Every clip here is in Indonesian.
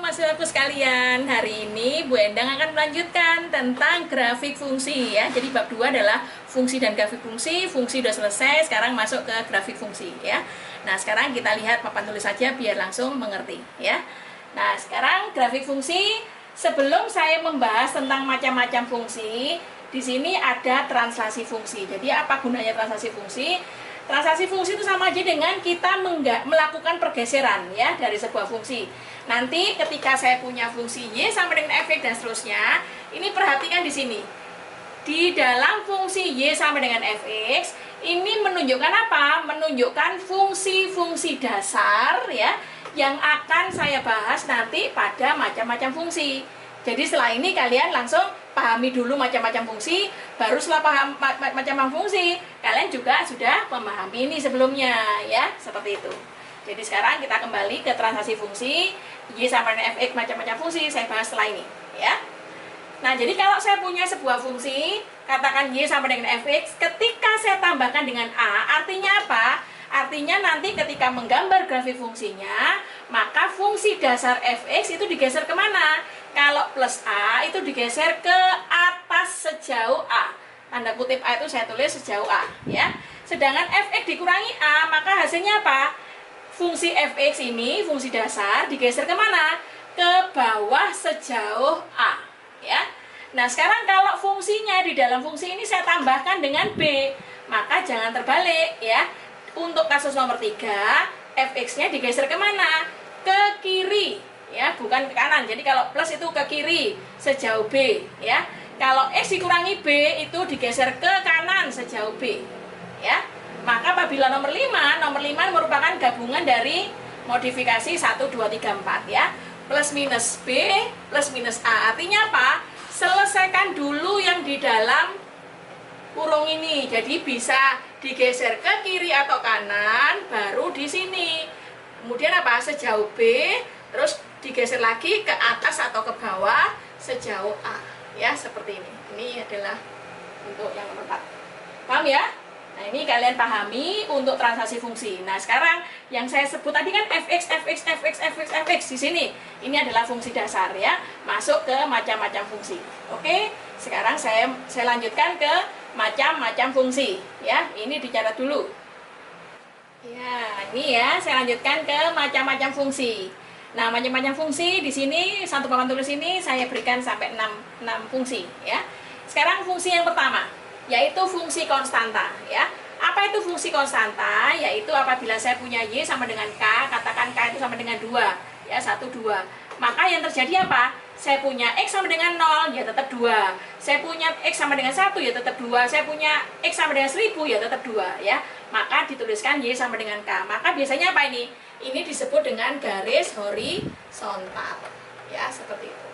mahasiswaku sekalian, hari ini Bu Endang akan melanjutkan tentang grafik fungsi ya. Jadi bab 2 adalah fungsi dan grafik fungsi. Fungsi udah selesai, sekarang masuk ke grafik fungsi ya. Nah, sekarang kita lihat papan tulis saja biar langsung mengerti ya. Nah, sekarang grafik fungsi. Sebelum saya membahas tentang macam-macam fungsi, di sini ada translasi fungsi. Jadi apa gunanya translasi fungsi? Translasi fungsi itu sama aja dengan kita melakukan pergeseran ya dari sebuah fungsi. Nanti ketika saya punya fungsi Y sama dengan fx dan seterusnya, ini perhatikan di sini. Di dalam fungsi Y sama dengan fx, ini menunjukkan apa? Menunjukkan fungsi-fungsi dasar ya yang akan saya bahas nanti pada macam-macam fungsi. Jadi setelah ini kalian langsung pahami dulu macam-macam fungsi, baru setelah paham macam-macam fungsi, kalian juga sudah memahami ini sebelumnya ya, seperti itu. Jadi sekarang kita kembali ke translasi fungsi, Y sama dengan fx macam-macam fungsi, saya bahas setelah ini ya. Nah, jadi kalau saya punya sebuah fungsi, katakan Y sama dengan fx, ketika saya tambahkan dengan A, artinya apa? Artinya nanti ketika menggambar grafik fungsinya, maka fungsi dasar fx itu digeser kemana? Kalau plus A itu digeser ke atas sejauh A. Tanda kutip A itu saya tulis sejauh A ya. Sedangkan fx dikurangi A, maka hasilnya apa? Fungsi fx ini, fungsi dasar, digeser kemana? Ke bawah sejauh A ya. Nah, sekarang kalau fungsinya di dalam fungsi ini saya tambahkan dengan B, maka jangan terbalik ya. Untuk kasus nomor 3, fx-nya digeser kemana? Ke kiri ya, bukan ke kanan. Jadi kalau plus itu ke kiri sejauh B ya. Kalau x dikurangi B itu digeser ke kanan sejauh B ya. Maka apabila nomor 5 merupakan gabungan dari modifikasi 1 2 3 4 ya. Plus minus B plus minus A. Artinya apa? Selesaikan dulu yang di dalam kurung ini. Jadi bisa digeser ke kiri atau kanan, baru di sini. Kemudian apa? Sejauh B, terus digeser lagi ke atas atau ke bawah sejauh A. Ya, seperti ini. Ini adalah untuk yang nomor 4. Paham ya? Nah, ini kalian pahami untuk translasi fungsi. Nah, sekarang yang saya sebut tadi kan fx di sini. Ini adalah fungsi dasar ya, masuk ke macam-macam fungsi. Oke, sekarang saya lanjutkan ke macam-macam fungsi ya. Ini dicatat dulu. Ya, ini ya, saya lanjutkan ke macam-macam fungsi. Nah, macam-macam fungsi di sini satu papan tulis ini saya berikan sampai 6 fungsi ya. Sekarang fungsi yang pertama yaitu fungsi konstanta ya. Apa itu fungsi konstanta? Yaitu apabila saya punya Y sama dengan K, katakan K itu sama dengan 2 ya, 1 2. Maka yang terjadi apa? Saya punya X sama dengan 0 ya tetap 2. Saya punya X sama dengan 1 ya tetap 2. Saya punya X sama dengan 1000 ya tetap 2 ya. Maka dituliskan Y sama dengan K. Maka biasanya apa ini? Ini disebut dengan garis horizontal ya, seperti itu.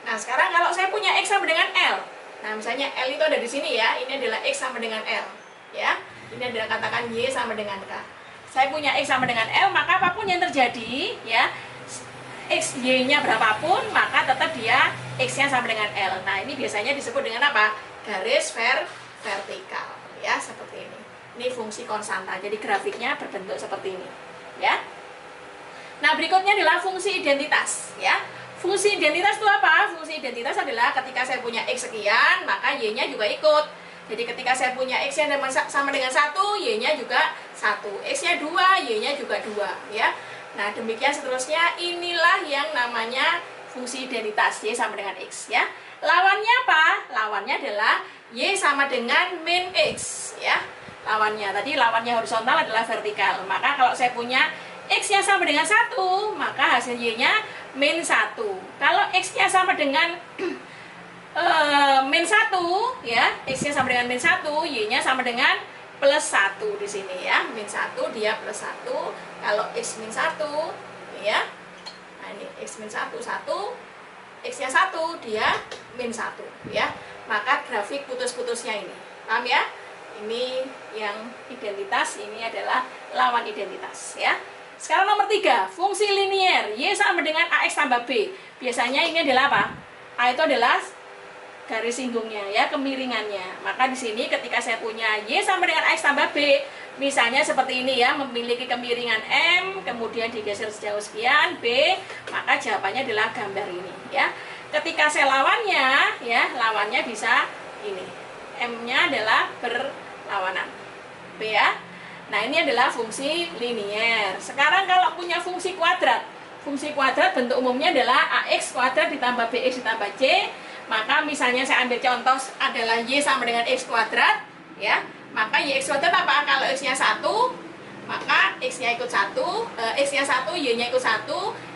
Nah, sekarang kalau saya punya X sama dengan L. Nah, misalnya L itu ada di sini ya. Ini adalah X sama dengan L ya. Ini adalah katakan Y sama dengan K. Saya punya X sama dengan L, maka apapun yang terjadi ya, X, Y-nya berapapun, maka tetap dia X-nya sama dengan L. Nah, ini biasanya disebut dengan apa? Garis vertikal ya, seperti ini. Ini fungsi konstanta. Jadi grafiknya berbentuk seperti ini ya. Nah, berikutnya adalah fungsi identitas ya. Fungsi identitas itu apa? Fungsi identitas adalah ketika saya punya X sekian, maka Y-nya juga ikut. Jadi ketika saya punya X yang sama dengan 1, Y-nya juga 1. X-nya 2, Y-nya juga 2 ya. Nah, demikian seterusnya. Inilah yang namanya fungsi identitas, Y sama dengan X ya. Lawannya apa? Lawannya adalah Y sama dengan min X ya. Lawannya, tadi lawannya horizontal adalah vertikal. Maka kalau saya punya X-nya sama dengan 1, maka hasil Y-nya min 1. Kalau X-nya sama dengan min 1 ya, X-nya sama dengan min 1, Y-nya sama dengan plus 1 di sini ya. Min 1 dia plus 1. Kalau X min 1 ya. Nah, ini X min 1 X-nya 1 dia min 1 ya. Maka grafik putus-putusnya ini. Paham ya? Ini yang identitas, ini adalah lawan identitas ya. Sekarang nomor 3, fungsi linier. Y sama dengan AX tambah B. Biasanya ini adalah apa? A itu adalah garis singgungnya ya, kemiringannya. Maka di sini ketika saya punya Y sama dengan AX tambah B, Misalnya seperti ini ya, memiliki kemiringan M, kemudian digeser sejauh sekian, B, maka jawabannya adalah gambar ini ya. Ketika saya lawannya, ya, lawannya bisa ini. M-nya adalah berlawanan. B ya. Nah, ini adalah fungsi linier. Sekarang kalau punya fungsi kuadrat. Fungsi kuadrat bentuk umumnya adalah AX kuadrat ditambah BX ditambah C. Maka misalnya saya ambil contoh adalah Y sama dengan X kuadrat, ya. Maka YX kuadrat apa? Kalau X-nya 1, maka X-nya ikut 1, X-nya 1, Y-nya ikut 1,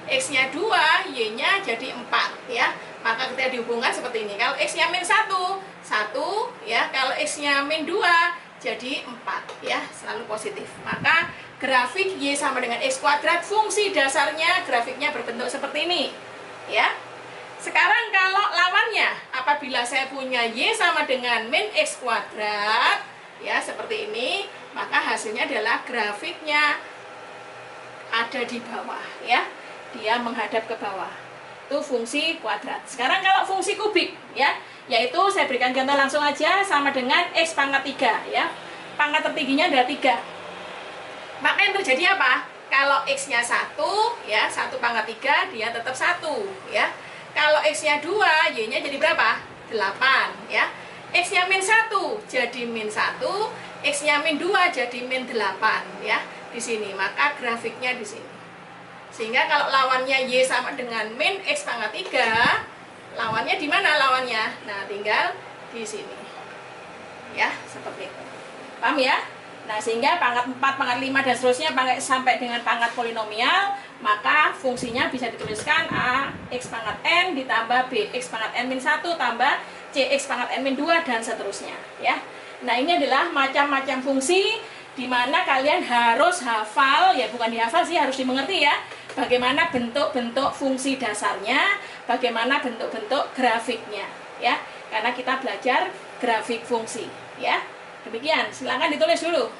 X-nya 2, Y-nya jadi 4, ya. Maka kita dihubungkan seperti ini. Kalau X-nya min 1, 1, ya. Kalau X-nya min 2, jadi 4, ya. Selalu positif. Maka grafik Y sama dengan X kuadrat, fungsi dasarnya grafiknya berbentuk seperti ini, ya. Sekarang kalau lawannya, apabila saya punya Y sama dengan min X kuadrat, ya seperti ini, maka hasilnya adalah grafiknya ada di bawah, ya, dia menghadap ke bawah. Itu fungsi kuadrat. Sekarang kalau fungsi kubik, ya, yaitu saya berikan contoh langsung aja, sama dengan X pangkat 3, ya. Pangkat tertingginya adalah 3. Maka yang terjadi apa? Kalau X-nya 1, ya, 1 pangkat 3, dia tetap 1, ya. Kalau X-nya 2, Y-nya jadi berapa? 8, ya. X-nya min 1 jadi min 1, X-nya min 2 jadi min 8, ya, di sini. Maka grafiknya di sini. Sehingga kalau lawannya Y sama dengan min X pangkat 3, lawannya di mana lawannya? Nah, tinggal di sini. Ya, seperti itu. Paham ya? Nah, sehingga pangkat 4, pangkat 5 dan seterusnya sampai dengan pangkat polinomial, maka fungsinya bisa dituliskan A X pangkat N ditambah B X pangkat N min 1 tambah CX pangkat N min 2 dan seterusnya, ya. Nah, ini adalah macam-macam fungsi di mana kalian harus hafal, ya bukan dihafal sih, harus dimengerti ya. Bagaimana bentuk-bentuk fungsi dasarnya, bagaimana bentuk-bentuk grafiknya, ya. Karena kita belajar grafik fungsi, ya. Demikian, silakan ditulis dulu.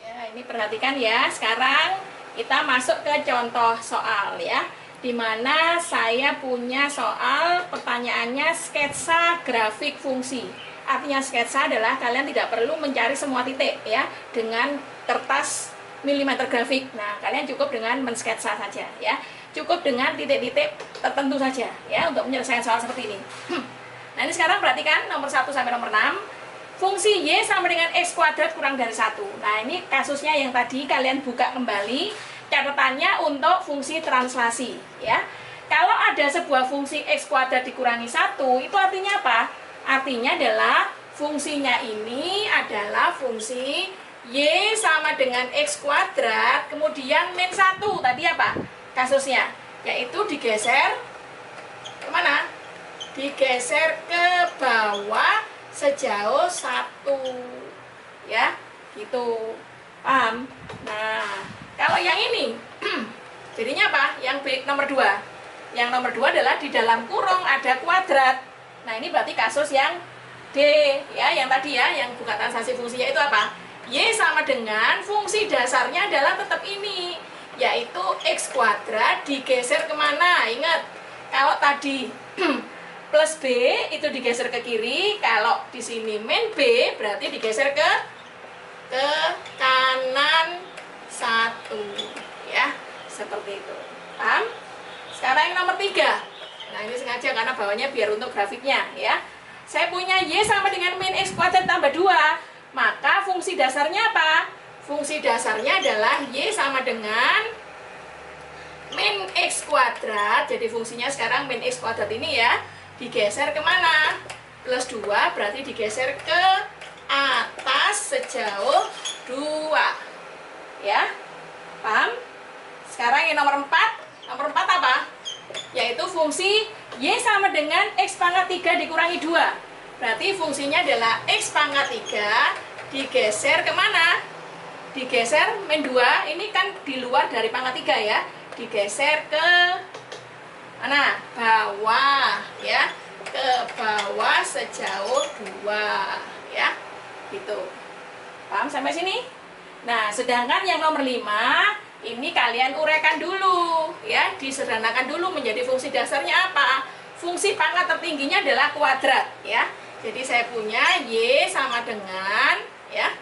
Ya, ini perhatikan ya. Sekarang kita masuk ke contoh soal ya. Di mana saya punya soal pertanyaannya sketsa grafik fungsi. Artinya sketsa adalah kalian tidak perlu mencari semua titik ya dengan kertas milimeter grafik. Nah, kalian cukup dengan mensketsa saja ya. Cukup dengan titik-titik tertentu saja ya untuk menyelesaikan soal seperti ini. Nah, ini sekarang perhatikan nomor 1 sampai nomor 6. Fungsi Y sama dengan X kuadrat kurang dari 1. Nah, ini kasusnya yang tadi kalian buka kembali. Catatannya untuk fungsi translasi ya. Kalau ada sebuah fungsi X kuadrat dikurangi 1, itu artinya apa? Artinya adalah fungsinya ini adalah fungsi Y sama dengan X kuadrat, kemudian min 1. Tadi apa kasusnya? Yaitu digeser kemana? Digeser ke bawah sejauh 1 ya, gitu. Paham? Nah, kalau yang ini jadinya apa? Yang B nomor 2. Yang nomor 2 adalah di dalam kurung ada kuadrat. Nah, ini berarti kasus yang D ya, yang tadi ya, yang bukan translasi fungsinya itu apa? Y sama dengan fungsi dasarnya adalah tetap ini, yaitu X kuadrat digeser kemana? Ingat, kalau tadi plus B itu digeser ke kiri, kalau di sini min B berarti digeser ke kanan 1 ya, seperti itu. Paham? Sekarang yang nomor 3. Nah, ini sengaja karena bawahnya biar untuk grafiknya ya. Saya punya Y sama dengan min X kuadrat tambah 2. Maka fungsi dasarnya apa? Fungsi dasarnya adalah Y sama dengan min X kuadrat. Jadi fungsinya sekarang min X kuadrat ini ya, digeser kemana? Plus 2 berarti digeser ke atas sejauh 2 ya. Paham? Sekarang yang nomor 4. Nomor 4 apa? Yaitu fungsi Y sama dengan X pangkat 3 dikurangi 2. Berarti fungsinya adalah X pangkat 3 digeser kemana? Digeser min 2. Ini kan di luar dari pangkat 3 ya. Digeser ke mana? Bawah ya. Ke bawah sejauh 2 ya. Gitu. Paham sampai sini? Nah, sedangkan yang nomor 5 ini kalian uraikan dulu ya, disederhanakan dulu menjadi fungsi dasarnya apa? Fungsi pangkat tertingginya adalah kuadrat ya. Jadi saya punya Y sama dengan ya.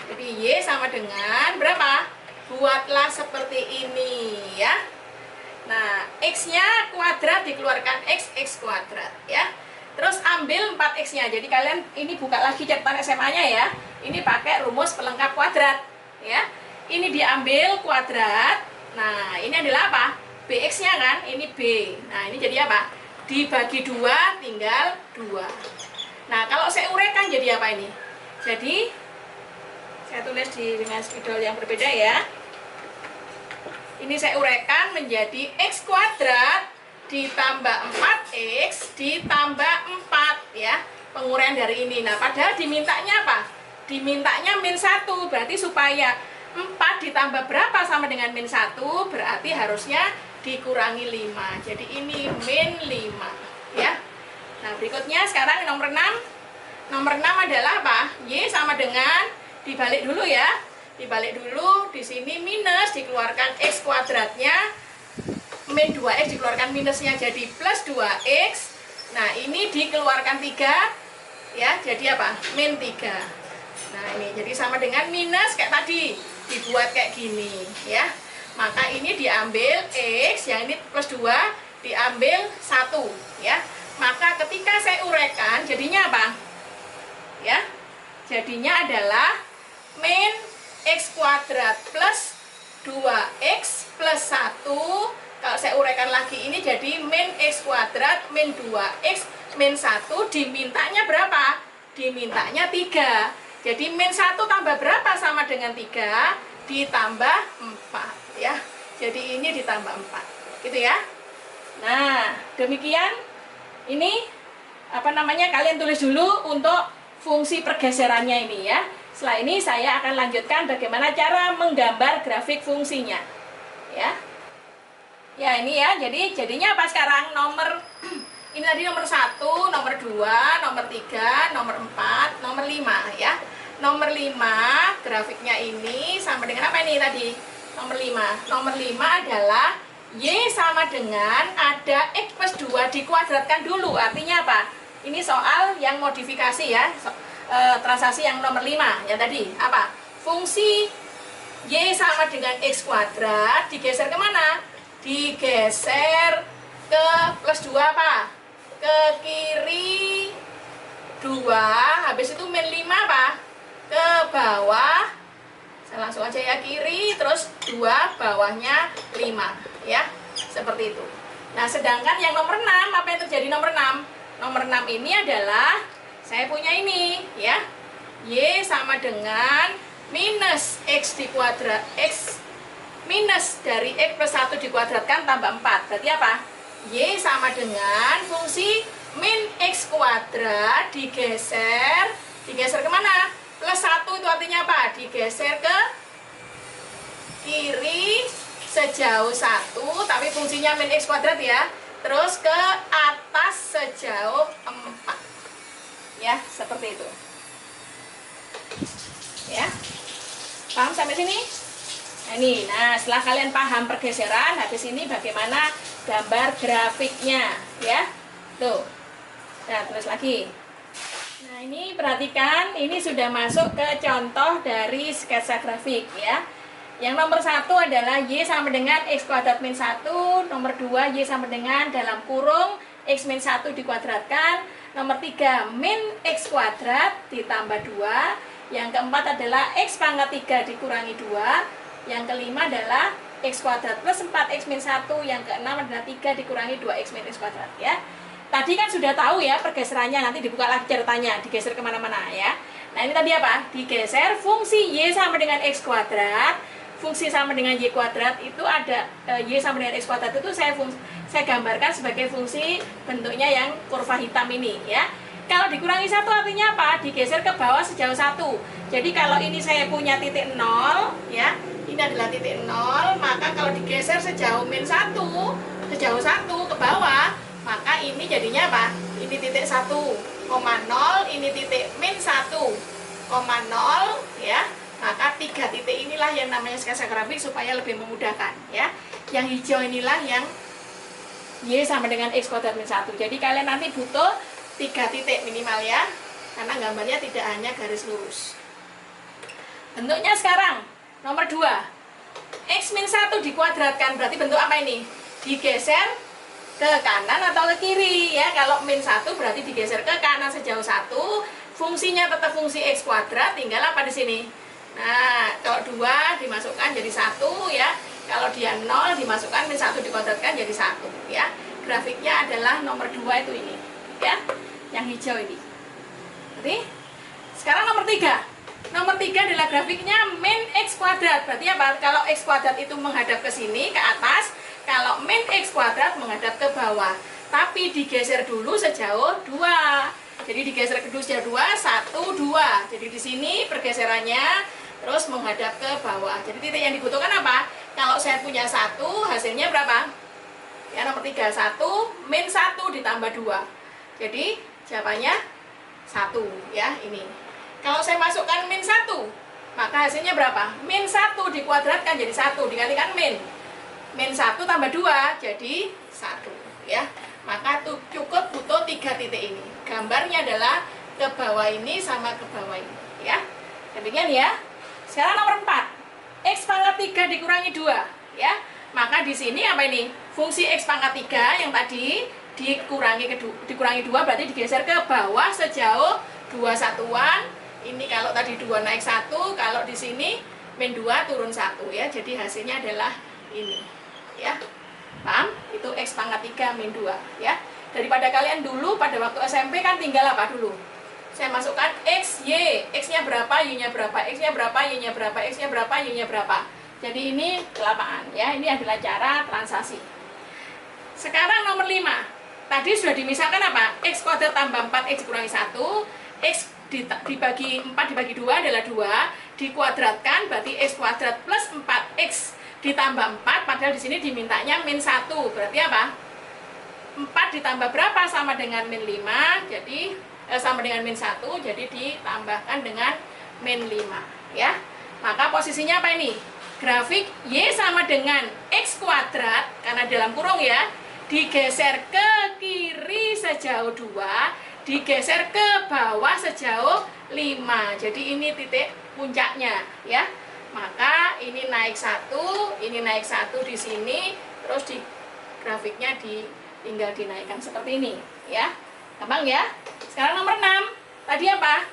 Jadi Y sama dengan berapa? Buatlah seperti ini ya. Nah, X-nya kuadrat dikeluarkan X kuadrat ya. Terus ambil 4X-nya. Jadi kalian ini buka lagi catatan SMA-nya ya. Ini pakai rumus pelengkap kuadrat ya. Ini diambil kuadrat. Nah, ini adalah apa? BX-nya kan, ini B. Nah, ini jadi apa? Dibagi 2 tinggal 2. Nah, kalau saya uraikan jadi apa ini? Jadi saya tulis dengan spidol yang berbeda ya. Ini saya uraikan menjadi X kuadrat ditambah 4X ditambah 4 ya. Penguraian dari ini. Nah, padahal dimintanya apa? Dimintanya min 1. Berarti supaya 4 ditambah berapa sama dengan min 1? Berarti harusnya dikurangi 5. Jadi ini min 5 ya. Nah, berikutnya sekarang nomor 6. Nomor 6 adalah apa? Y sama dengan, dibalik dulu ya. Dibalik dulu, di sini minus dikeluarkan X kuadratnya, min 2X dikeluarkan minusnya jadi plus 2X. Nah, ini dikeluarkan 3 ya, jadi apa? Min 3. Nah, ini jadi sama dengan minus kayak tadi, dibuat kayak gini ya. Maka ini diambil X, yang ini plus 2, diambil 1 ya. Maka ketika saya uraikan, jadinya apa? Ya, jadinya adalah min X kuadrat plus 2X plus 1. Kalau saya uraikan lagi ini jadi min X kuadrat min 2X min 1, dimintanya berapa? Dimintanya 3. Jadi min 1 tambah berapa sama dengan 3? Ditambah 4 ya. Jadi ini ditambah 4 gitu ya. Nah, demikian ini apa namanya, kalian tulis dulu untuk fungsi pergeserannya ini ya. Setelah ini saya akan lanjutkan bagaimana cara menggambar grafik fungsinya ya. Ya, ini ya. Jadinya apa sekarang? Nomor ini tadi nomor 1, nomor 2, nomor 3, nomor 4, nomor 5 ya. Nomor 5 grafiknya ini sama dengan apa ini tadi? Nomor 5. Nomor 5 adalah Y sama dengan ada X plus 2 dikuadratkan dulu. Artinya apa? Ini soal yang modifikasi ya. Transaksi yang nomor 5 yang tadi. Apa? Fungsi Y sama dengan X kuadrat digeser kemana? Digeser ke plus 2 apa? Ke kiri 2. Habis itu min 5 apa? Ke bawah. Saya langsung aja ya, kiri terus 2, bawahnya 5 ya, seperti itu. Nah, sedangkan yang nomor 6, apa yang terjadi nomor 6? Nomor 6 ini adalah saya punya ini ya, Y sama dengan minus X di kuadrat, X minus dari X plus 1 dikuadratkan tambah 4. Berarti apa? Y sama dengan fungsi min X kuadrat digeser kemana? Plus 1 itu artinya apa? Digeser ke kiri sejauh 1, tapi fungsinya min X kuadrat ya. Terus ke atas sejauh 4. Ya, seperti itu. Ya. Paham sampai sini? Nah, ini. Nah, setelah kalian paham pergeseran, habis ini bagaimana gambar grafiknya, ya. Tuh. Nah, tulis lagi. Nah, ini perhatikan, ini sudah masuk ke contoh dari sketsa grafik ya. Yang nomor 1 adalah Y sama dengan X kuadrat min 1. Nomor 2 Y sama dengan dalam kurung X min 1 dikuadratkan. Nomor 3 min X kuadrat ditambah 2. Yang keempat adalah X pangkat 3 dikurangi 2. Yang kelima adalah X kuadrat plus 4X min 1. Yang keenam adalah 3 dikurangi 2X min X kuadrat ya. Tadi kan sudah tahu ya pergeserannya, nanti dibuka lagi catatannya, digeser kemana-mana ya. Nah, ini tadi apa? Digeser fungsi Y sama dengan X kuadrat. Fungsi sama dengan Y kuadrat itu ada Y sama dengan X kuadrat itu saya gambarkan sebagai fungsi bentuknya yang kurva hitam ini ya. Kalau dikurangi 1 artinya apa? Digeser ke bawah sejauh 1. Jadi kalau ini saya punya titik 0 ya, ini adalah titik 0, maka kalau digeser sejauh min 1, sejauh 1 ke bawah, maka ini jadinya apa? Ini titik 1,0, ini titik min 1,0 ya. Maka 3 titik inilah yang namanya sketsa grafik supaya lebih memudahkan ya. Yang hijau inilah yang Y sama dengan X kuadrat min 1. Jadi kalian nanti butuh 3 titik minimal ya, karena gambarnya tidak hanya garis lurus. Bentuknya sekarang nomor 2, X min 1 dikuadratkan, berarti bentuk apa ini? Digeser ke kanan atau ke kiri ya. Kalau min 1 berarti digeser ke kanan sejauh 1, fungsinya tetap fungsi X kuadrat, tinggal apa di sini? Nah, kalau 2 dimasukkan jadi 1 ya. Kalau dia 0 dimasukkan min 1 dikuadratkan jadi 1 ya. Grafiknya adalah nomor 2 itu ini ya, yang hijau ini. Jadi sekarang nomor 3. Nomor 3 adalah grafiknya min X kuadrat. Berarti apa? Kalau X kuadrat itu menghadap ke sini, ke atas. Kalau min X kuadrat menghadap ke bawah. Tapi digeser dulu sejauh 2. Jadi digeser ke sejauh 2, 1, 2. Jadi di sini pergeserannya terus menghadap ke bawah. Jadi titik yang dibutuhkan apa? Kalau saya punya 1, hasilnya berapa? Ya, nomor 3, 1 min 1 ditambah 2. Jadi jawabannya 1 ya, ini. Kalau saya masukkan min 1, maka hasilnya berapa? Min 1 dikuadratkan jadi 1, dikalikan min. Min 1 tambah 2 jadi 1 ya. Maka tuh cukup butuh 3 titik ini. Gambarnya adalah ke bawah ini sama ke bawah ini ya. Demikian ya. Sekarang nomor 4. X pangkat 3 dikurangi 2 ya. Maka di sini apa ini? Fungsi X pangkat 3 yang tadi dikurangi 2 berarti digeser ke bawah sejauh 2 satuan. Ini kalau tadi 2 naik 1, kalau di sini min 2 turun 1 ya. Jadi hasilnya adalah ini ya. Paham? Itu X pangkat 3 min 2 ya. Daripada kalian dulu pada waktu SMP kan tinggal apa dulu? Saya masukkan X, Y, X-nya berapa, Y-nya berapa, X-nya berapa, Y-nya berapa, X-nya berapa, Y-nya berapa. Jadi ini kelamaan ya. Ini adalah cara transaksi. Sekarang nomor 5. Tadi sudah dimisahkan apa? X kuadrat tambah 4X kurangi 1. X dibagi 4 dibagi 2 adalah 2. Dikuadratkan berarti X kuadrat plus 4X ditambah 4. Padahal di sini dimintanya min 1. Berarti apa? 4 ditambah berapa sama dengan min 5. Jadi sama dengan min 1. Jadi ditambahkan dengan min 5 ya. Maka posisinya apa ini? Grafik Y sama dengan X kuadrat, karena dalam kurung ya, digeser ke kiri sejauh 2, digeser ke bawah sejauh 5. Jadi ini titik puncaknya ya. Maka ini naik 1, ini naik 1 di sini, terus di grafiknya tinggal dinaikkan seperti ini ya. Gampang ya. Sekarang nomor 6. Tadi apa?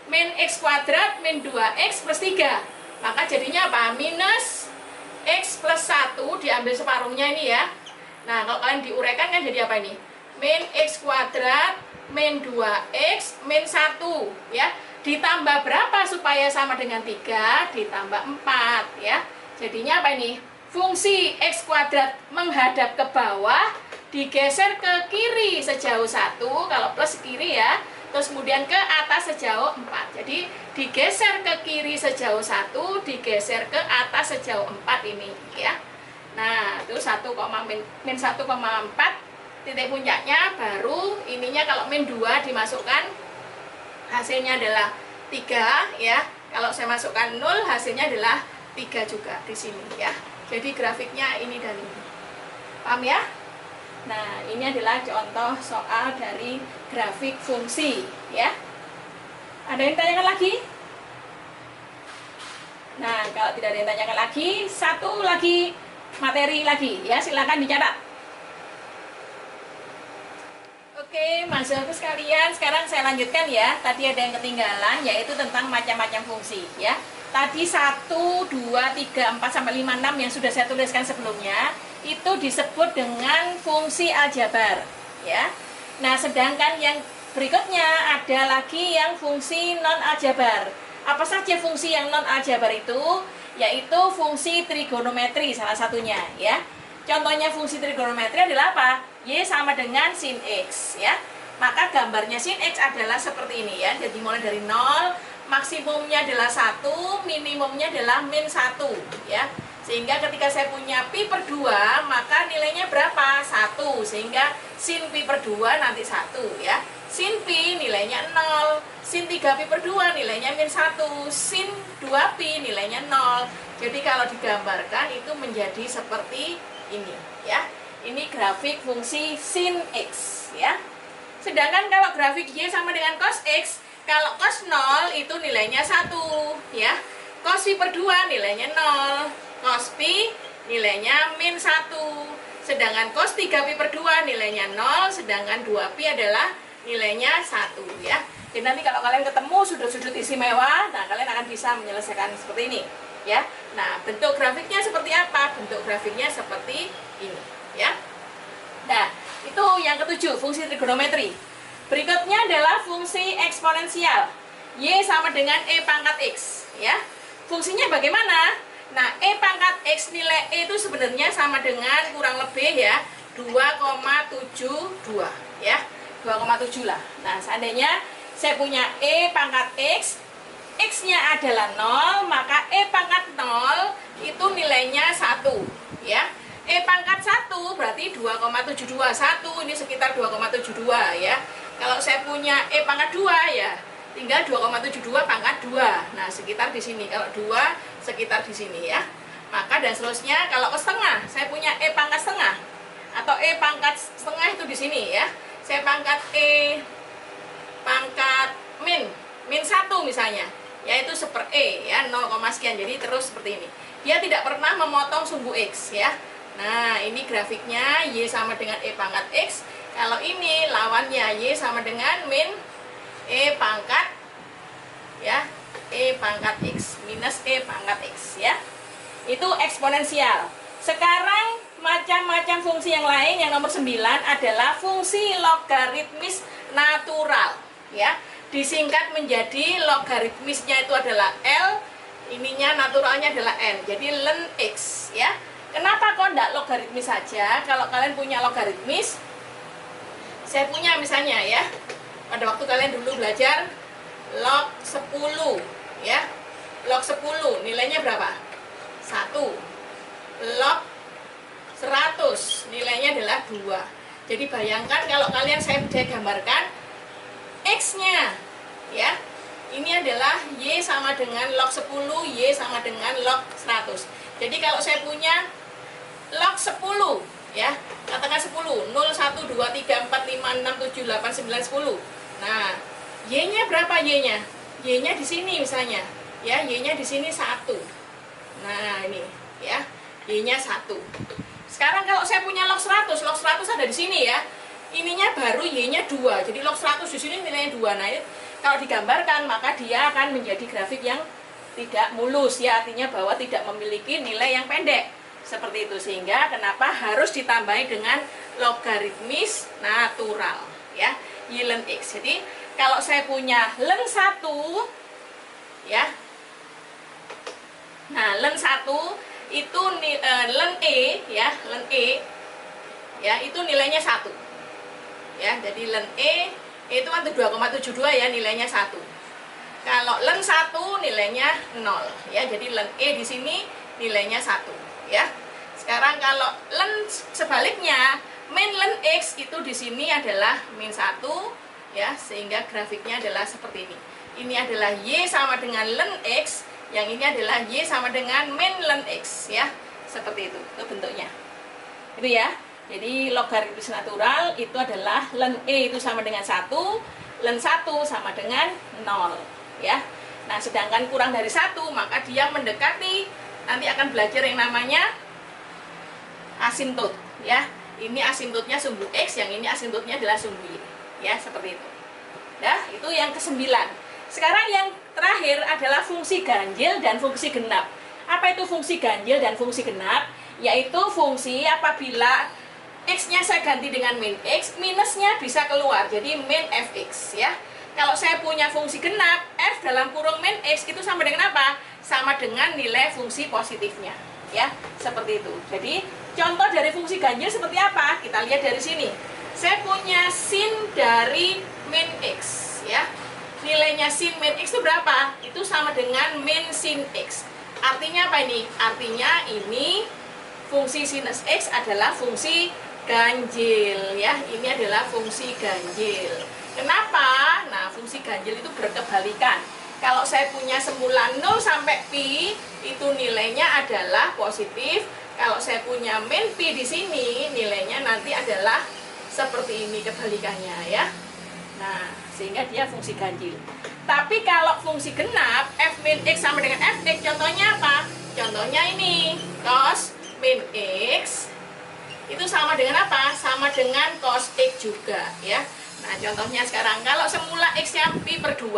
Min X kuadrat min 2X plus 3. Maka jadinya apa? Minus X plus 1 diambil separuhnya ini ya. Nah, kalau kalian diuraikan kan jadi apa ini? Min X kuadrat min 2X min 1 ya. Ditambah berapa supaya sama dengan 3? Ditambah 4 ya. Jadinya apa ini? Fungsi X kuadrat menghadap ke bawah, digeser ke kiri sejauh 1, kalau plus kiri ya. Terus kemudian ke atas sejauh 4. Jadi digeser ke kiri sejauh 1, digeser ke atas sejauh 4 ini ya. Nah, itu 1, min 1,4 titik puncaknya, baru ininya kalau min 2 dimasukkan hasilnya adalah 3 ya. Kalau saya masukkan 0 hasilnya adalah 3 juga di sini ya. Jadi grafiknya ini dan ini. Paham ya? Nah, ini adalah contoh soal dari grafik fungsi ya. Ada yang tanyakan lagi? Nah, kalau tidak ada yang tanyakan lagi, satu lagi materi lagi ya, silakan dicatat. Oke, mahasiswa sekalian, sekarang saya lanjutkan ya. Tadi ada yang ketinggalan, yaitu tentang macam-macam fungsi ya. Tadi 1, 2, 3, 4, sampai 5, 6 yang sudah saya tuliskan sebelumnya itu disebut dengan fungsi aljabar ya. Nah, sedangkan yang berikutnya ada lagi yang fungsi non aljabar. Apa saja fungsi yang non aljabar itu? Yaitu fungsi trigonometri salah satunya ya. Contohnya fungsi trigonometri adalah apa? Y sama dengan sin X ya. Maka gambarnya sin X adalah seperti ini ya. Jadi mulai dari 0, maksimumnya adalah 1, minimumnya adalah min 1 ya. Sehingga ketika saya punya pi per 2, maka nilainya berapa? 1. Sehingga sin pi per 2 nanti 1 ya. Sin pi nilainya 0. Sin 3 pi per 2 nilainya min 1. Sin 2 pi nilainya 0. Jadi kalau digambarkan itu menjadi seperti ini ya. Ini grafik fungsi sin X ya. Sedangkan kalau grafik Y sama dengan cos X, kalau cos 0 itu nilainya 1 ya. Cos pi per 2 nilainya 0. Cos pi nilainya min 1. Sedangkan cos 3 pi per 2 nilainya 0, sedangkan 2 pi adalah nilainya 1 ya. Jadi nanti kalau kalian ketemu sudut-sudut istimewa, nah kalian akan bisa menyelesaikan seperti ini ya. Nah, bentuk grafiknya seperti apa? Bentuk grafiknya seperti ini ya. Nah, itu yang ketujuh, fungsi trigonometri. Berikutnya adalah fungsi eksponensial. Y sama dengan E pangkat X ya. Fungsinya bagaimana? Nah, E pangkat X nilai E itu sebenarnya sama dengan kurang lebih ya 2,72 ya. 2,7 lah. Nah, seandainya saya punya E pangkat X, X-nya adalah 0, maka E pangkat 0 itu nilainya 1 ya. E pangkat 1 berarti 2,721, ini sekitar 2,72 ya. Kalau saya punya E pangkat 2 ya tinggal 2,72 pangkat 2. Nah, sekitar di sini. Kalau 2 sekitar di sini ya. Maka dan seterusnya kalau ke setengah, saya punya E pangkat setengah atau E pangkat setengah itu di sini ya. Saya pangkat E pangkat min 1 misalnya, yaitu seper E ya, 0, sekian. Jadi terus seperti ini. Dia tidak pernah memotong sumbu X ya. Nah, ini grafiknya Y sama dengan E pangkat X. Kalau ini lawannya Y sama dengan min E pangkat ya, E pangkat X minus E pangkat X ya. Itu eksponensial. Sekarang macam-macam fungsi yang lain, yang nomor 9 adalah fungsi logaritmis natural ya. Disingkat menjadi logaritmisnya itu adalah L, ininya naturalnya adalah N. Jadi ln X ya. Kenapa kok enggak logaritmis saja? Kalau kalian punya logaritmis, saya punya misalnya ya, pada waktu kalian dulu belajar log 10 ya. Log 10 nilainya berapa? 1. Log 100 nilainya adalah 2. Jadi bayangkan kalau kalian saya gambarkan X-nya ya. Ini adalah Y sama dengan log 10, Y sama dengan log 100. Jadi kalau saya punya log 10 ya, katakan 10, 0, 1, 2, 3, 4, 5, 6, 7, 8, 9, 10. Nah, Y-nya berapa Y-nya? Y-nya di sini misalnya ya, Y-nya di sini 1. Nah, ini ya, Y-nya 1. Sekarang kalau saya punya log 100 ada di sini ya. Ininya baru Y-nya 2. Jadi log 100 di sini nilainya 2. Nah, ini kalau digambarkan maka dia akan menjadi grafik yang tidak mulus ya, artinya bahwa tidak memiliki nilai yang pendek. Seperti itu, sehingga kenapa harus ditambahi dengan logaritmis natural ya, Y ln X. Jadi kalau saya punya ln 1 ya. Nah, ln 1 itu ln E ya, ln E ya, itu nilainya 1. Ya, jadi ln E itu kan 2,72 ya, nilainya 1. Kalau ln 1 nilainya 0 ya. Jadi ln E di sini nilainya 1 ya. Sekarang kalau ln sebaliknya, min ln X itu di sini adalah min 1 ya, sehingga grafiknya adalah seperti ini. Ini adalah Y sama dengan ln X, yang ini adalah Y sama dengan min ln X ya. Seperti itu bentuknya. Itu ya. Jadi logaritmis natural itu adalah ln E itu sama dengan 1, ln 1 sama dengan 0 ya. Nah, sedangkan kurang dari 1 maka dia mendekati, nanti akan belajar yang namanya asimptot ya. Ini asimptotnya sumbu X, yang ini asimptotnya adalah sumbu Y ya, seperti itu. Nah, itu yang ke-9. Sekarang yang terakhir adalah fungsi ganjil dan fungsi genap. Apa itu fungsi ganjil dan fungsi genap? Yaitu fungsi apabila X-nya saya ganti dengan min X, minusnya bisa keluar, jadi min Fx ya. Kalau saya punya fungsi genap, F dalam kurung min X itu sama dengan apa? Sama dengan nilai fungsi positifnya ya, seperti itu. Jadi contoh dari fungsi ganjil seperti apa? Kita lihat dari sini. Saya punya sin dari min X ya. Nilainya sin min X itu berapa? Itu sama dengan min sin X. Artinya apa ini? Artinya ini fungsi sinus X adalah fungsi ganjil ya. Ini adalah fungsi ganjil. Kenapa? Nah, fungsi ganjil itu berkebalikan. Kalau saya punya semula 0 sampai pi, itu nilainya adalah positif. Kalau saya punya min pi di sini, nilainya nanti adalah seperti ini kebalikannya ya. Nah, sehingga dia fungsi ganjil. Tapi kalau fungsi genap, f min x sama dengan fx, contohnya apa? Contohnya ini, cos min x itu sama dengan apa? Sama dengan cos x juga ya. Nah, contohnya sekarang, kalau semula x-nya pi per 2,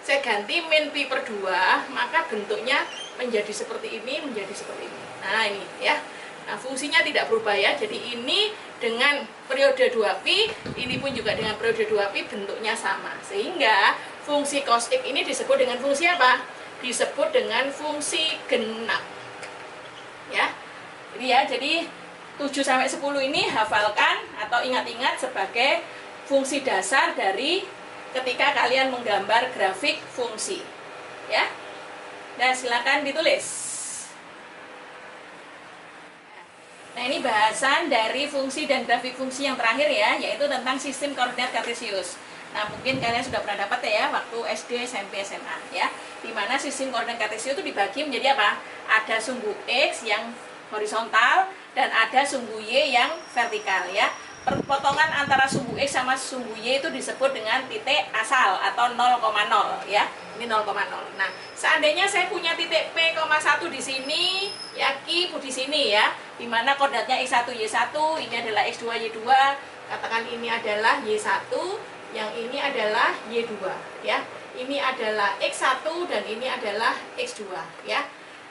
saya ganti min pi per 2, maka bentuknya menjadi seperti ini, menjadi seperti ini. Nah, ini ya. Nah, fungsinya tidak berubah ya. Jadi ini dengan periode 2pi, ini pun juga dengan periode 2pi, bentuknya sama. Sehingga fungsi cos x ini disebut dengan fungsi apa? Disebut dengan fungsi genap. Ya. Ini ya, jadi 7 sampai 10 ini hafalkan atau ingat-ingat sebagai fungsi dasar dari ketika kalian menggambar grafik fungsi. Ya. Nah, silakan ditulis. Nah, ini bahasan dari fungsi dan grafik fungsi yang terakhir ya, yaitu tentang sistem koordinat kartesius. Nah, mungkin kalian sudah pernah dapat ya waktu SD, SMP, SMA ya. Di mana sistem koordinat kartesius itu dibagi menjadi apa? Ada sumbu X yang horizontal dan ada sumbu Y yang vertikal ya. Perpotongan antara sumbu X sama sumbu Y itu disebut dengan titik asal atau 0,0 ya. Ini 0,0. Nah, seandainya saya punya titik P,1 di sini, ya Q di sini ya, di mana koordinatnya X1, Y1, ini adalah X2, Y2, katakan ini adalah Y1, yang ini adalah Y2 ya. Ini adalah X1 dan ini adalah X2 ya.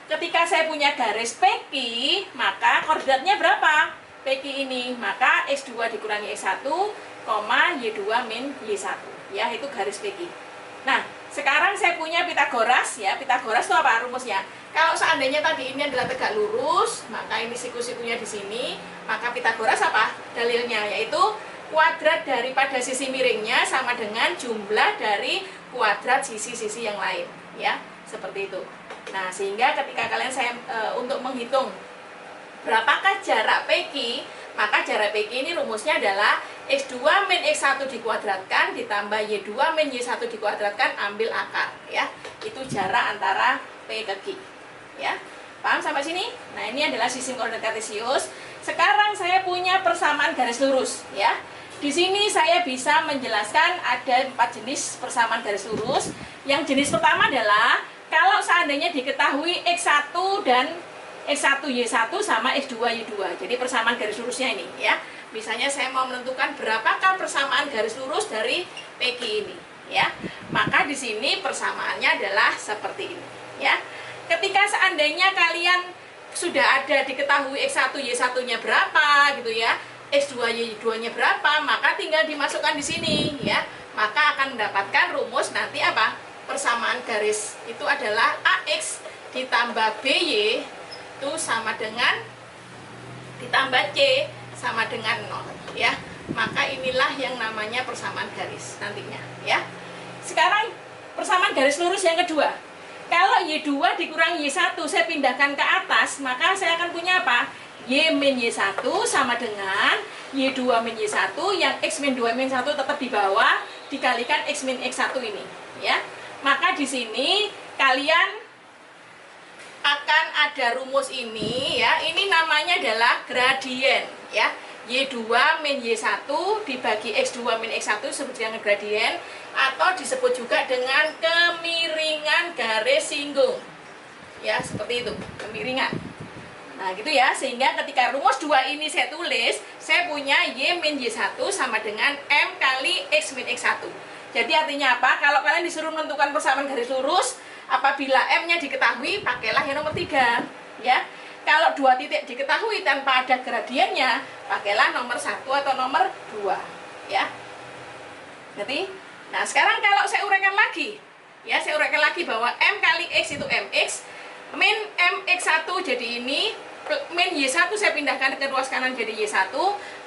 Ketika saya punya garis PQ, maka koordinatnya berapa? PQ ini, maka X2 dikurangi X1, Y2 min Y1 ya, itu garis PQ. Nah, sekarang saya punya Pitagoras ya. Pitagoras itu apa rumusnya? Kalau seandainya tadi ini adalah tegak lurus, maka ini siku-sikunya di sini, maka Pitagoras apa? Dalilnya yaitu kuadrat daripada sisi miringnya sama dengan jumlah dari kuadrat sisi-sisi yang lain ya, seperti itu. Nah, sehingga ketika kalian untuk menghitung berapakah jarak PQ, maka jarak PQ ini rumusnya adalah X2 min X1 dikuadratkan ditambah Y2 min Y1 dikuadratkan, ambil akar ya. Itu jarak antara P ke Q ya. Paham sampai sini? Nah, ini adalah sistem koordinat kartesius. Sekarang saya punya persamaan garis lurus ya. Di sini saya bisa menjelaskan ada 4 jenis persamaan garis lurus. Yang jenis pertama adalah kalau seandainya diketahui X1 dan X1Y1 sama X2Y2. Jadi persamaan garis lurusnya ini ya. Misalnya saya mau menentukan berapakah persamaan garis lurus dari PQ ini ya. Maka di sini persamaannya adalah seperti ini ya. Ketika seandainya kalian sudah ada diketahui X1Y1-nya berapa gitu ya, X2Y2-nya berapa, maka tinggal dimasukkan di sini ya. Maka akan mendapatkan rumus nanti apa? Persamaan garis itu adalah AX ditambah BY itu sama dengan ditambah C sama dengan 0 ya. Maka inilah yang namanya persamaan garis nantinya ya. Sekarang persamaan garis lurus yang kedua. Kalau Y2 dikurangi Y1 saya pindahkan ke atas, maka saya akan punya apa? Y min Y1 sama dengan Y2 min Y1, yang X min 2 min 1 tetap di bawah, dikalikan X min X1 ini ya. Maka di sini kalian akan ada rumus ini ya. Ini namanya adalah gradien ya. Y2 min Y1 dibagi X2 min X1 disebut dengan gradien, atau disebut juga dengan kemiringan garis singgung ya, seperti itu, kemiringan. Nah gitu ya, sehingga ketika rumus 2 ini saya tulis, saya punya Y min Y1 sama dengan M kali X min X1. Jadi artinya apa? Kalau kalian disuruh menentukan persamaan garis lurus, apabila M-nya diketahui, pakailah yang nomor 3 ya. Kalau 2 titik diketahui tanpa ada gradiennya, pakailah nomor 1 atau nomor 2 ya. Jadi, nah sekarang kalau saya uraikan lagi ya, saya uraikan lagi bahwa M kali X itu MX, min MX1 jadi ini, min Y1 saya pindahkan ke ruas kanan jadi Y1,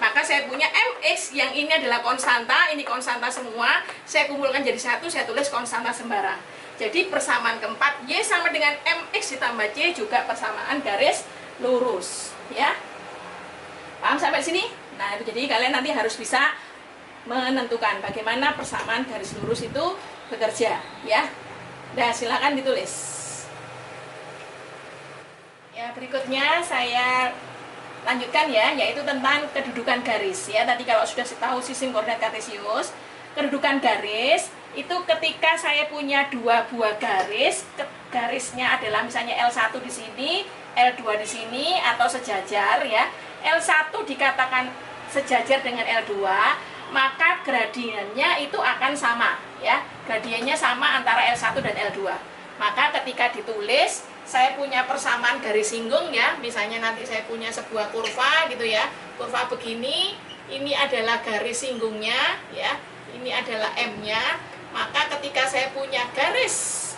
maka saya punya MX yang ini adalah konstanta, ini konstanta semua, saya kumpulkan jadi 1, saya tulis konstanta sembarang. Jadi persamaan keempat, Y sama dengan MX ditambah C juga persamaan garis lurus ya. Paham sampai sini? Nah, jadi kalian nanti harus bisa menentukan bagaimana persamaan garis lurus itu bekerja ya. Nah, silakan ditulis. Ya, berikutnya saya lanjutkan ya, yaitu tentang kedudukan garis ya. Tadi kalau sudah tahu sistem koordinat kartesius, kedudukan garis itu ketika saya punya dua buah garis, garisnya adalah misalnya L1 di sini, L2 di sini atau sejajar ya. L1 dikatakan sejajar dengan L2, maka gradiennya itu akan sama ya. Gradiennya sama antara L1 dan L2. Maka ketika ditulis saya punya persamaan garis singgung ya. Misalnya nanti saya punya sebuah kurva gitu ya. Kurva begini, ini adalah garis singgungnya ya. Ini adalah M-nya. Maka ketika saya punya garis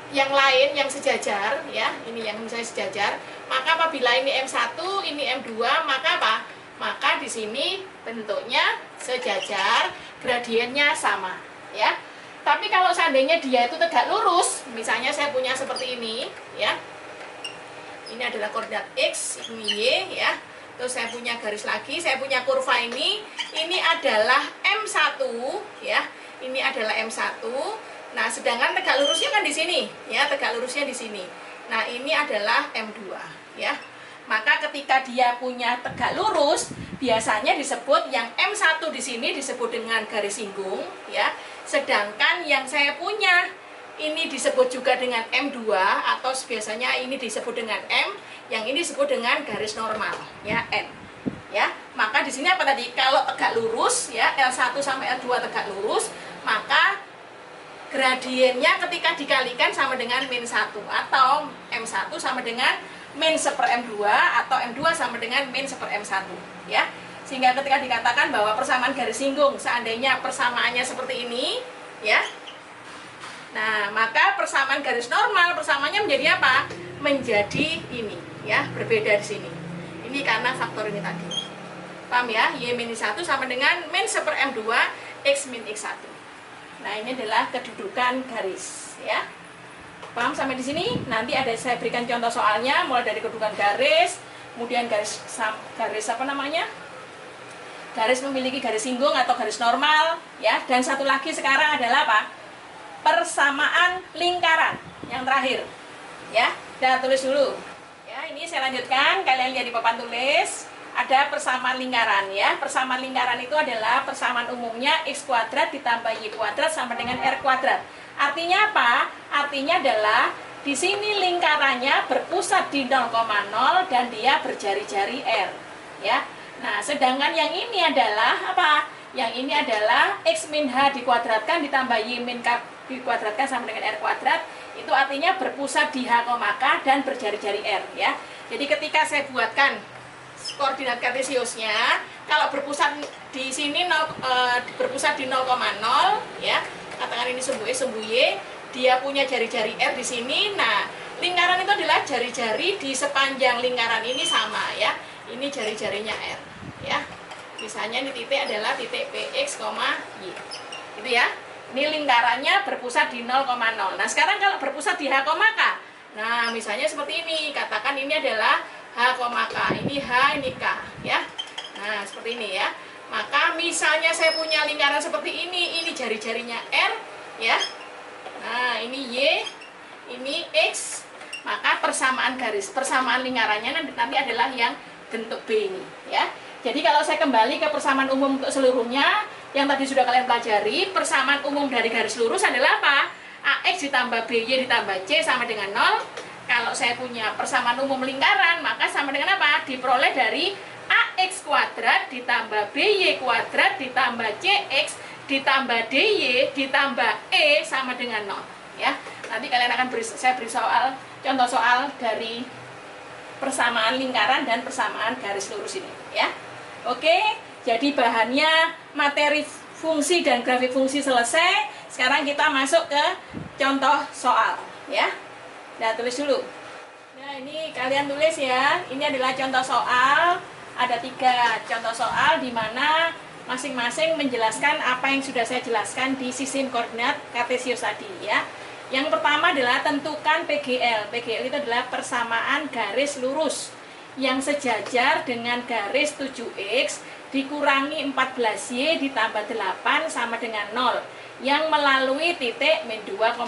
yang lain yang sejajar ya, ini yang misalnya sejajar, maka apabila ini M1, ini M2, maka apa? Maka di sini bentuknya sejajar, gradiennya sama ya. Tapi kalau seandainya dia itu tegak lurus, misalnya saya punya seperti ini ya. Ini adalah koordinat X, ini Y ya. Terus saya punya garis lagi, saya punya kurva ini adalah M1 ya. Ini adalah M1. Nah, sedangkan tegak lurusnya kan di sini, ya, tegak lurusnya di sini. Nah, ini adalah M2, ya. Maka ketika dia punya tegak lurus, biasanya disebut yang M1 di sini disebut dengan garis singgung, ya. Sedangkan yang saya punya ini disebut juga dengan M2 atau biasanya ini disebut dengan M, yang ini disebut dengan garis normal, ya, N. Ya, maka di sini apa tadi? Kalau tegak lurus, ya, L1 sampai L2 tegak lurus, maka gradiennya ketika dikalikan sama dengan min 1 atau M1 sama dengan min 1 per M2 atau M2 sama dengan min 1 per M1 ya. Sehingga ketika dikatakan bahwa persamaan garis singgung seandainya persamaannya seperti ini ya. Nah, maka persamaan garis normal persamaannya menjadi apa? Menjadi ini ya, berbeda di sini. Ini karena faktor ini tadi. Paham ya? Y min 1 sama dengan min 1 per M2 X min X1. Nah, ini adalah kedudukan garis ya. Paham sampai di sini? Nanti ada saya berikan contoh soalnya mulai dari kedudukan garis, kemudian garis apa namanya? Garis memiliki garis singgung atau garis normal ya, dan satu lagi sekarang adalah apa? Persamaan lingkaran yang terakhir. Ya, kita tulis dulu. Ya, ini saya lanjutkan, kalian lihat di papan tulis. Ada persamaan lingkaran ya. Persamaan lingkaran itu adalah persamaan umumnya X kuadrat ditambah Y kuadrat sama dengan R kuadrat. Artinya apa? Artinya adalah di sini lingkarannya berpusat di 0,0 dan dia berjari-jari R ya. Nah, sedangkan yang ini adalah apa? Yang ini adalah X min H dikuadratkan ditambah Y min K dikuadratkan sama dengan R kuadrat. Itu artinya berpusat di H, K dan berjari-jari R ya. Jadi ketika saya buatkan koordinat kartesiusnya, kalau berpusat di sini berpusat di 0,0 ya, katakan ini sumbu X sumbu Y, dia punya jari-jari R di sini. Nah, lingkaran itu adalah jari-jari di sepanjang lingkaran ini sama ya. Ini jari-jarinya R ya. Misalnya ini titik adalah titik PX, Y. Itu ya. Ini lingkarannya berpusat di 0,0. Nah, sekarang kalau berpusat di H, K. Nah, misalnya seperti ini, katakan ini adalah H, K, ini H, ini K ya. Nah, seperti ini ya. Maka misalnya saya punya lingkaran seperti ini jari-jarinya R ya. Nah, ini Y, ini X. Maka persamaan garis, persamaan lingkarannya nanti adalah yang bentuk B ini ya. Jadi kalau saya kembali ke persamaan umum untuk seluruhnya, yang tadi sudah kalian pelajari, persamaan umum dari garis lurus adalah apa? AX ditambah BY ditambah C sama dengan 0. Kalau saya punya persamaan umum lingkaran, maka sama dengan apa? Diperoleh dari AX kuadrat ditambah BY kuadrat ditambah CX ditambah DY ditambah E sama dengan 0 ya. Nanti kalian akan saya beri contoh soal dari persamaan lingkaran dan persamaan garis lurus ini ya. Oke, jadi bahannya materi fungsi dan grafik fungsi selesai. Sekarang kita masuk ke contoh soal ya. Nah, tulis dulu. Nah, ini kalian tulis ya. Ini adalah contoh soal. Ada 3 contoh soal di mana masing-masing menjelaskan apa yang sudah saya jelaskan di sistem koordinat kartesius tadi ya. Yang pertama adalah tentukan PGL. PGL itu adalah persamaan garis lurus yang sejajar dengan garis 7X dikurangi 14Y ditambah 8 sama dengan 0 yang melalui titik min 2,5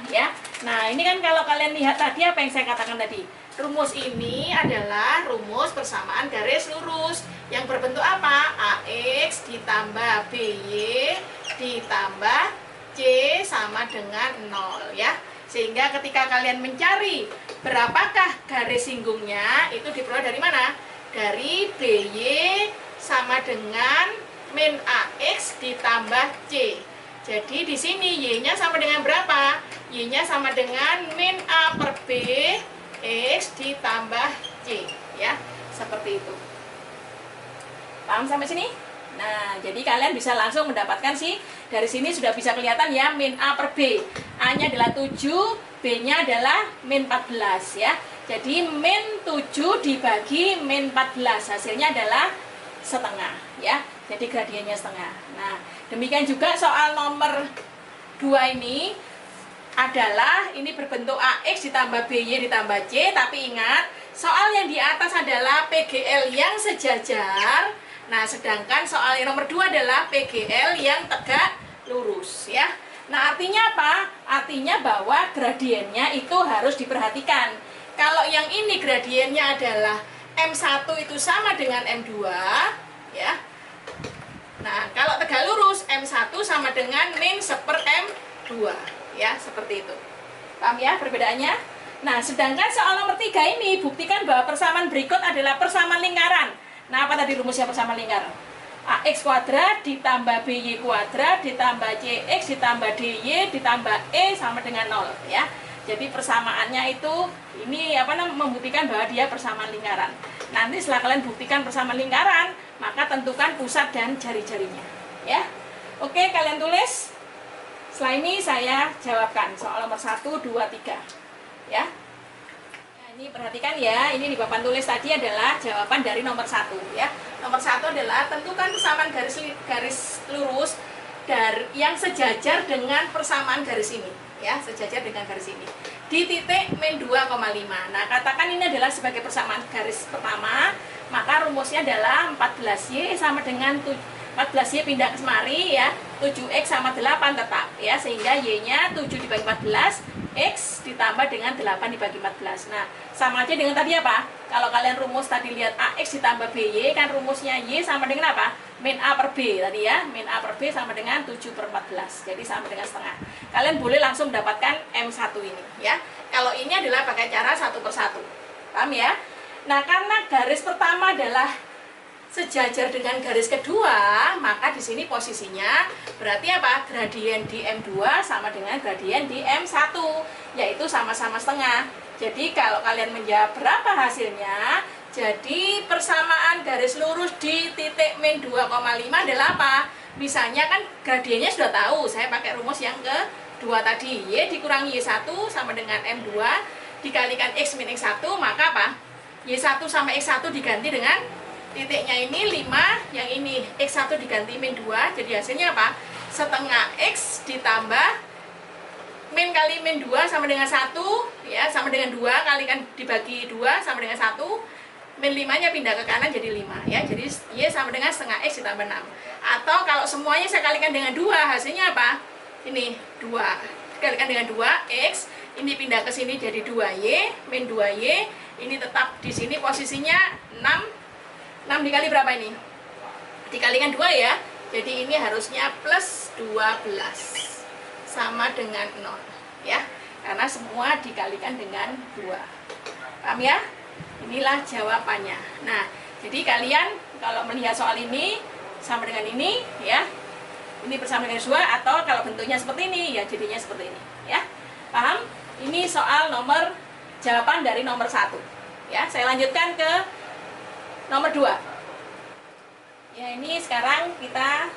ya. Nah, ini kan kalau kalian lihat tadi apa yang saya katakan tadi. Rumus ini adalah rumus persamaan garis lurus yang berbentuk apa? AX ditambah BY ditambah C sama dengan 0 ya. Sehingga ketika kalian mencari berapakah garis singgungnya, itu diperoleh dari mana? Dari BY sama dengan min AX ditambah C. Jadi di sini Y-nya sama dengan berapa? Y-nya sama dengan min A per B X ditambah C ya. Seperti itu. Paham sampai sini? Nah, jadi kalian bisa langsung mendapatkan sih. Dari sini sudah bisa kelihatan ya, min A per B. A-nya adalah 7, B-nya adalah min 14 ya. Jadi min 7 dibagi min 14, hasilnya adalah setengah ya. Jadi gradiennya setengah. Nah, demikian juga soal nomor 2 ini adalah ini berbentuk AX ditambah BY ditambah C, tapi ingat soal yang di atas adalah PGL yang sejajar. Nah, sedangkan soal yang nomor 2 adalah PGL yang tegak lurus ya. Nah, artinya apa? Artinya bahwa gradiennya itu harus diperhatikan. Kalau yang ini gradiennya adalah M1 itu sama dengan M2 ya. Nah, kalau tegak lurus M1 sama dengan min 1/M2 ya, seperti itu. Paham ya perbedaannya? Nah, sedangkan soal nomor 3 ini buktikan bahwa persamaan berikut adalah persamaan lingkaran. Nah, apa tadi rumusnya persamaan lingkaran? AX kuadrat ditambah BY kuadrat ditambah CX ditambah DY ditambah E sama dengan 0 ya. Jadi persamaannya itu ini membuktikan bahwa dia persamaan lingkaran. Nanti setelah kalian buktikan persamaan lingkaran, maka tentukan pusat dan jari-jarinya ya. Oke, kalian tulis. Setelah ini saya jawabkan soal nomor 1, 2, 3 ya. Ini perhatikan ya, ini di papan tulis tadi adalah jawaban dari nomor 1 ya. Nomor 1 adalah tentukan persamaan garis lurus dari yang sejajar dengan persamaan garis ini ya, sejajar dengan garis ini di titik min 2,5. Nah, katakan ini adalah sebagai persamaan garis pertama, maka rumusnya adalah 14Y sama dengan 14Y pindah ke semari ya, 7X sama 8 tetap ya, sehingga Y-nya 7 dibagi 14, X ditambah dengan 8 dibagi 14. Nah, sama aja dengan tadi apa? Kalau kalian rumus tadi lihat AX ditambah BY, kan rumusnya Y sama dengan apa? Min A per B tadi ya, min A per B sama dengan 7/14, jadi sama dengan setengah. Kalian boleh langsung mendapatkan M1 ini ya. Kalau ini adalah pakai cara 1 per 1. Paham ya? Nah, karena garis pertama adalah sejajar dengan garis kedua, maka di sini posisinya berarti apa? Gradien di M2 sama dengan gradien di M1, yaitu sama-sama setengah. Jadi kalau kalian menjawab berapa hasilnya, jadi persamaan garis lurus di titik min 2,5 adalah apa? Misalnya kan gradiennya sudah tahu, saya pakai rumus yang kedua tadi, Y dikurangi Y1 sama dengan M2 dikalikan X min X1, maka apa? Y1 sama X1 diganti dengan titiknya ini 5, yang ini X1 diganti min 2, jadi hasilnya apa? Setengah X ditambah min kali min 2 sama dengan 1 ya, sama dengan 2 kalikan dibagi 2 sama dengan 1, min 5 nya pindah ke kanan jadi 5 ya, jadi Y sama dengan setengah X ditambah 6. Atau kalau semuanya saya kalikan dengan 2, hasilnya apa? Ini 2 dikalikan dengan 2 X, ini pindah ke sini jadi 2Y min 2Y, ini tetap di sini posisinya 6 dikali berapa ini? Dikalikan 2 ya. Jadi ini harusnya plus 12 sama dengan 0 ya. Karena semua dikalikan dengan 2. Paham ya? Inilah jawabannya. Nah, jadi kalian kalau melihat soal ini sama dengan ini ya. Ini bersama dengan 2, atau kalau bentuknya seperti ini ya jadinya seperti ini ya. Paham? Ini soal nomor jawaban dari nomor 1. Ya, saya lanjutkan ke nomor 2. Ya, ini sekarang kita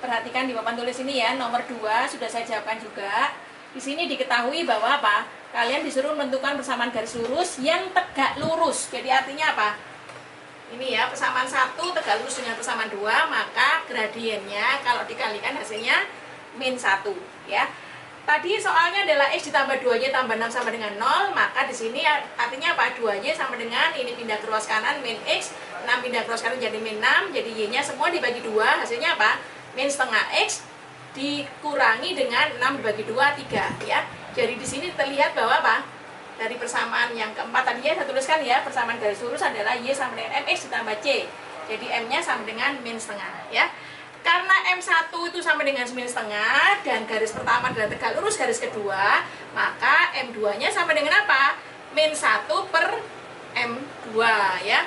perhatikan di papan tulis ini ya, nomor 2 sudah saya jawabkan juga. Di sini diketahui bahwa apa? Kalian disuruh menentukan persamaan garis lurus yang tegak lurus. Jadi artinya apa? Ini ya, persamaan 1 tegak lurus dengan persamaan 2, maka gradiennya kalau dikalikan hasilnya min 1 ya. Tadi soalnya adalah X ditambah 2Y tambah 6 sama dengan 0, maka di sini artinya apa? 2Y sama dengan ini pindah ke ruas kanan min X, 6 pindah ke ruas kanan jadi min 6, jadi Y-nya semua dibagi 2, hasilnya apa? Min setengah X dikurangi dengan 6 dibagi 2, 3 ya. Jadi di sini terlihat bahwa apa? Dari persamaan yang keempat tadi ya, saya tuliskan ya, persamaan garis lurus adalah Y sama dengan MX ditambah C. Jadi M-nya sama dengan min setengah ya. Karena M1 itu sama dengan 9,5 dan garis pertama adalah tegak lurus garis kedua, maka M2-nya sama dengan apa? Min 1 per M2 ya.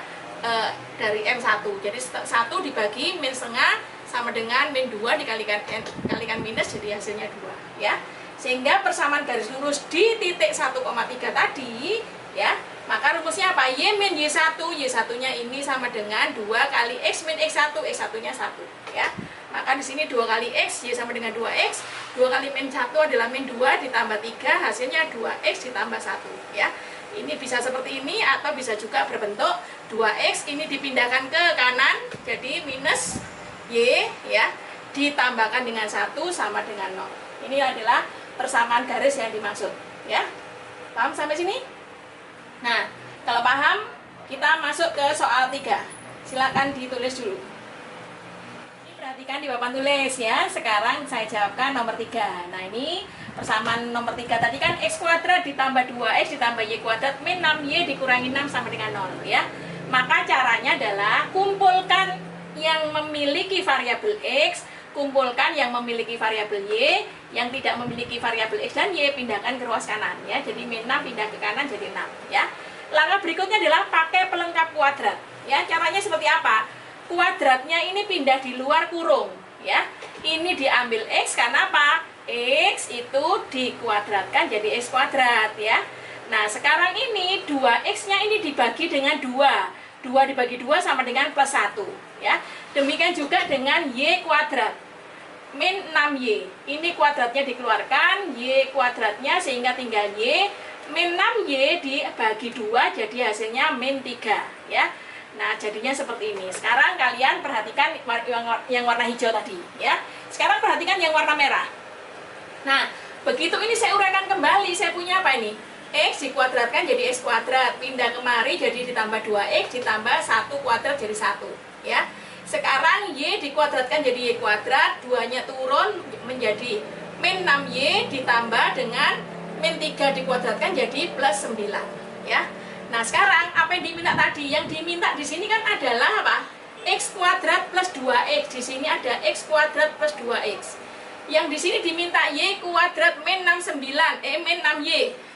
Dari M1. Jadi 1 dibagi min setengah sama dengan min 2 dikalikan minus, jadi hasilnya 2 ya. Sehingga persamaan garis lurus di titik 1,3 tadi ya, maka rumusnya apa? Y min Y1, Y1-nya ini sama dengan 2 kali X min X1, X1-nya 1 ya. Maka di sini 2 kali X, Y sama dengan 2X, 2 kali min 1 adalah min 2 ditambah 3, hasilnya 2X ditambah 1 ya. Ini bisa seperti ini atau bisa juga berbentuk 2X ini dipindahkan ke kanan, jadi minus Y ya, ditambahkan dengan 1 sama dengan 0. Ini adalah persamaan garis yang dimaksud ya. Paham sampai sini? Nah, kalau paham, kita masuk ke soal 3. Silakan ditulis dulu. Ini perhatikan di papan tulis ya. Sekarang saya jawabkan nomor 3. Nah, ini persamaan nomor 3 tadi kan X kuadrat ditambah 2X ditambah Y kuadrat min 6Y dikurangi 6 sama dengan 0 ya. Maka caranya adalah kumpulkan yang memiliki variabel X, kumpulkan yang memiliki variabel Y, yang tidak memiliki variabel X dan Y pindahkan ke ruas kanan ya. Jadi min 6 pindah ke kanan jadi 6 ya. Langkah berikutnya adalah pakai pelengkap kuadrat ya. Caranya seperti apa? Kuadratnya ini pindah di luar kurung ya. Ini diambil X karena apa? X itu dikuadratkan jadi X kuadrat ya. Nah sekarang ini 2X-nya ini dibagi dengan 2. 2 dibagi 2 sama dengan plus 1 ya. Demikian juga dengan Y kuadrat min 6Y. Ini kuadratnya dikeluarkan, Y kuadratnya sehingga tinggal Y. Min 6Y dibagi 2 jadi hasilnya min 3 ya. Nah jadinya seperti ini. Sekarang kalian perhatikan yang warna hijau tadi ya. Sekarang perhatikan yang warna merah. Nah begitu ini saya uraikan kembali, saya punya apa ini? X dikuadratkan jadi X kuadrat, pindah kemari jadi ditambah 2X ditambah 1 kuadrat jadi 1 ya. Sekarang Y dikuadratkan jadi Y kuadrat, 2-nya turun menjadi min 6Y ditambah dengan min 3 dikuadratkan jadi plus 9 ya. Nah sekarang apa yang diminta tadi? Yang diminta di sini kan adalah apa? X kuadrat plus 2X. Di sini ada X kuadrat plus 2X. Yang di sini diminta Y kuadrat min min 6Y.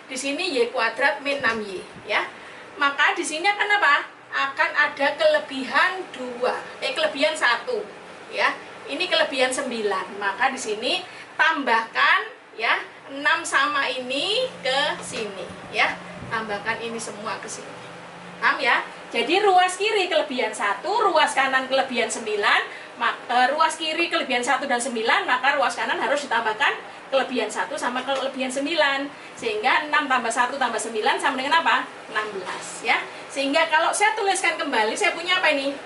Di sini Y kuadrat min 6Y ya. Maka di sini akan apa? Akan ada kelebihan 2, kelebihan 1 ya. Ini kelebihan 9. Maka di sini tambahkan ya 6 sama ini ke sini ya. Tambahkan ini semua ke sini. Paham ya? Jadi ruas kiri kelebihan 1, ruas kanan kelebihan 9, ruas kiri kelebihan 1 dan 9, maka ruas kanan harus ditambahkan kelebihan 1 sama kelebihan 9. Sehingga 6 tambah 1 tambah 9 sama dengan apa? 16 ya. Sehingga kalau saya tuliskan kembali, saya punya apa ini?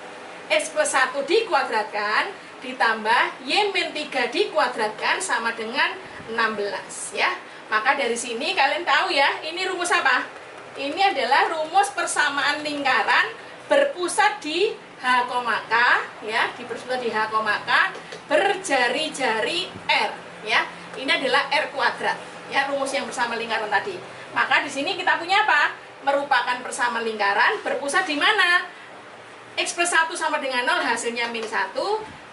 X plus 1 dikuadratkan ditambah Y min 3 dikuadratkan sama dengan 16 ya. Maka dari sini kalian tahu ya, ini rumus apa? Ini adalah rumus persamaan lingkaran berpusat di H, K ya, berpusat di H, K berjari-jari R ya. Ini adalah R kuadrat ya, rumus yang bersama lingkaran tadi. Maka di sini kita punya apa? Merupakan persamaan lingkaran berpusat di mana? X plus 1 sama dengan 0 hasilnya min 1,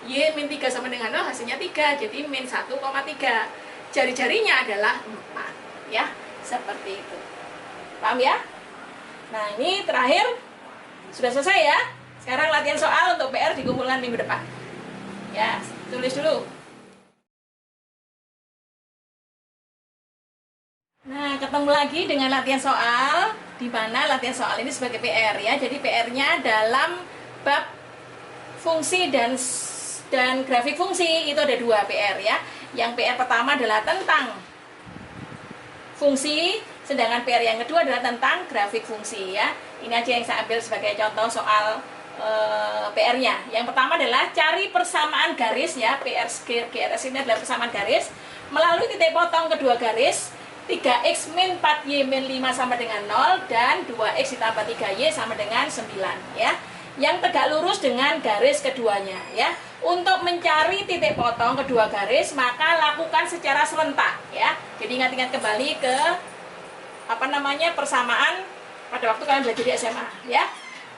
Y min 3 sama dengan 0 hasilnya 3, jadi min 1,3. Jari-jarinya adalah 4 ya, seperti itu. Paham ya? Nah ini terakhir sudah selesai ya. Sekarang latihan soal untuk PR dikumpulkan minggu depan ya, tulis dulu. Nah ketemu lagi dengan latihan soal, di mana latihan soal ini sebagai PR ya. Jadi PR-nya dalam bab fungsi dan grafik fungsi itu ada 2 PR ya. Yang PR pertama adalah tentang fungsi, sedangkan PR yang kedua adalah tentang grafik fungsi ya. Ini aja yang saya ambil sebagai contoh soal PR-nya. Yang pertama adalah cari persamaan garis ya. GRS ini adalah persamaan garis melalui titik potong kedua garis. 3X min 4Y min 5 sama dengan 0 dan 2X ditambah 3Y sama dengan 9 ya. Yang tegak lurus dengan garis keduanya ya. Untuk mencari titik potong kedua garis maka lakukan secara serentak ya. Jadi ingat-ingat kembali ke persamaan pada waktu kalian belajar di SMA ya.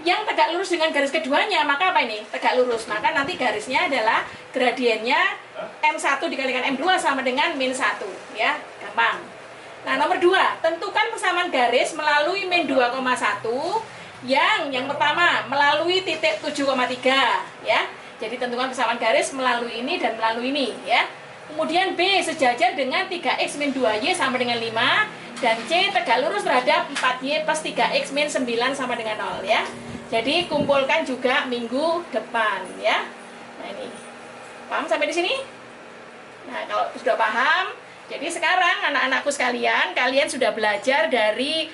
yang tegak lurus dengan garis keduanya, maka apa ini? Tegak lurus. Maka nanti garisnya adalah gradiennya M1 dikalikan M2 sama dengan min 1, ya. Gampang. Nah, nomor 2, tentukan persamaan garis melalui min 2,1 yang pertama melalui titik 7,3, ya. Jadi tentukan persamaan garis melalui ini dan melalui ini, ya. Kemudian B sejajar dengan 3x min 2y sama dengan 5, dan C tegak lurus terhadap 4y plus 3x min 9 sama dengan 0, ya. Jadi kumpulkan juga minggu depan, ya. Nah, ini. Paham sampai di sini? Nah, kalau sudah paham, jadi sekarang anak-anakku sekalian, kalian sudah belajar dari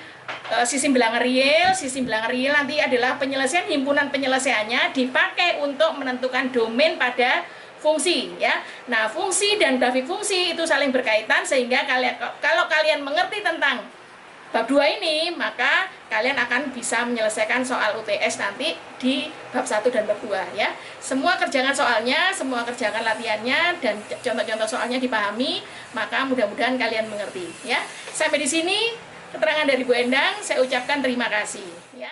sistem bilangan real. Sistem bilangan real nanti adalah penyelesaian, himpunan penyelesaiannya dipakai untuk menentukan domain pada fungsi, ya. Nah, fungsi dan grafik fungsi itu saling berkaitan, sehingga kalau kalian mengerti tentang bab 2 ini, maka kalian akan bisa menyelesaikan soal UTS nanti di bab 1 dan bab 2, ya. Semua kerjakan soalnya, semua kerjakan latihannya, dan contoh-contoh soalnya dipahami, maka mudah-mudahan kalian mengerti, ya. Sampai di sini keterangan dari Bu Endang, saya ucapkan terima kasih, ya.